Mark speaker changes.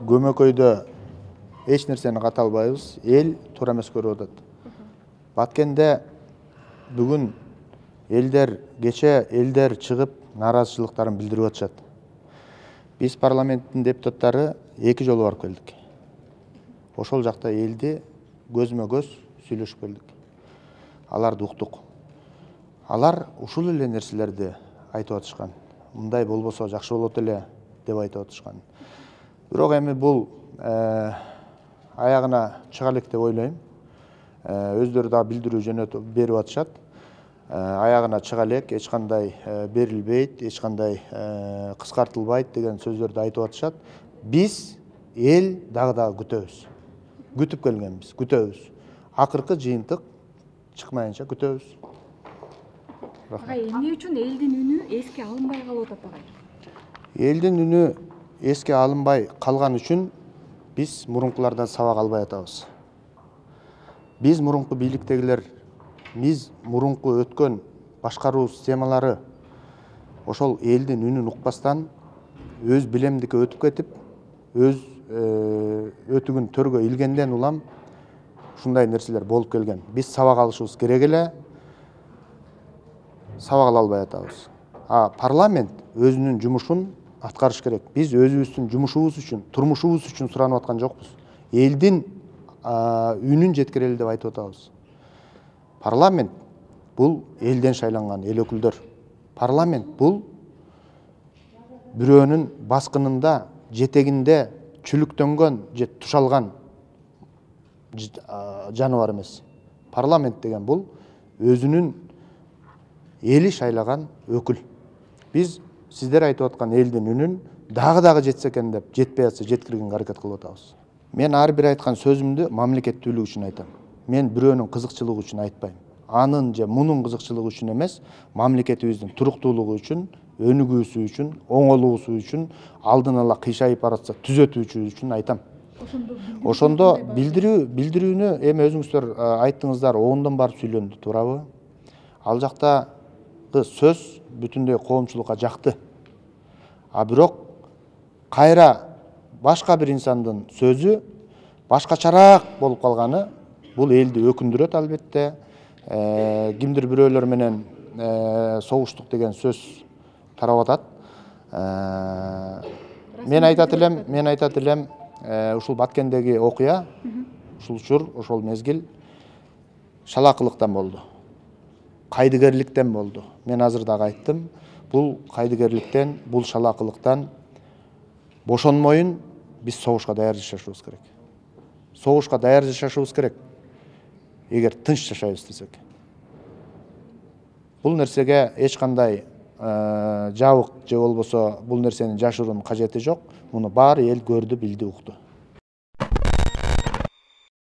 Speaker 1: көмөкөйдө эч нерсени ката албайбыз. Эл туура эмес көрүп атат. Баткенде бүгүн кече элдер чыгып нааразычылыктарын билдирип атышат. Биз парламенттин депутаттары 2 жолу барып келдик. Ошол жакта элди көзмө көз сүйлөшүп келдик. Аларды уктук. Алар ушул эле нерселерди айтып атышкан. Мындай болбосо жакшы болот эле деп айтып атышкан. Бирок эми бул аягына чыга элек деп ойлойм. Өздөрү да билдирүү жөнөтүп берип атышат. Аягына чыга элек, эч кандай берилбейт, эч кандай кыскартылбайт деген сөздөрдү айтып атышат. Биз эл дагы күтөбүз. Күтүп келгенбиз, күтөбүз. Акыркы жыйынтык чыкмайынча күтөбүз.
Speaker 2: Эмне үчүн элдин үнү эске алынбай калып атат агай?
Speaker 1: Элдин үнү эске алынбай калган үчүн биз мурункулардан сабак албай атабыз. Биз мурунку бийликтегилер, биз мурунку өткөн башкаруу системалары ошол элдин үнүн укпастан өз билемдикке өтүп кетип, өз өтүгүн төргө илгенден улам ушундай нерселер болуп келген. Биз сабак алышыбыз керек эле, сабак ала албай атабыз. Парламент өзүнүн жумушун аткарыш керек. Биз өзүбүздүн жумушубуз үчүн, турмушубуз үчүн суранып аткан жокпуз. Элдин үнүн жеткирели деп айтып атабыз. Парламент бул элден шайланган эл өкүлдөр. Парламент бул бирөөнүн баскынында, жетегинде чүлүктөнгөн же тушалган жаныбар эмес. Парламент деген бул өзүнүн эли шайлаган өкүл. Биз сиздер айтып аткан элдин үнүн дагы жетсе экен деп, жетпей атса жеткиргенге аракет кылып атабыз. Мен ар бир айткан сөзүмдү мамлекеттүүлүк үчүн айтам. Мен бирөөнүн кызыкчылыгы үчүн айтпайм. Анын же мунун кызыкчылыгы үчүн эмес, мамлекетибиздин туруктуулугу үчүн, өнүгүүсү үчүн, оңолуусу үчүн, алдын ала кыйшайып баратса түзөтүүчү үчүн айтам. Ошондо билдирүүнү эми өзүңүздөр айттыңыздар, оңдон барып сүйлөндү, туурабы? Ал жактагы сөз бүтүндөй коомчулукка жакты. Бирок кайра башка бир инсандын сөзү башкачараак болуп калганы бул элди өкүндүрөт албетте. Кимдир бирөөлөр менен согуштук деген сөз тарап атат. Мен айтат элем, ушул Баткендеги окуя, ушул учур, ошол мезгил шалакылыктан болду. Кайдыгерликтен болду. Мен азыр дагы айттым, бул кайдыгерликтен, бул шалакылыктан бошонмойун биз согушка даяр жашашыбыз керек. Согушка даяр жашашыбыз керек. Эгер тынч жашайбыз десек. Бул нерсеге эч кандай жабык же болбосо бул нерсени жашыруунун кажети жок. Муну баары эл көрдү, билди, укту.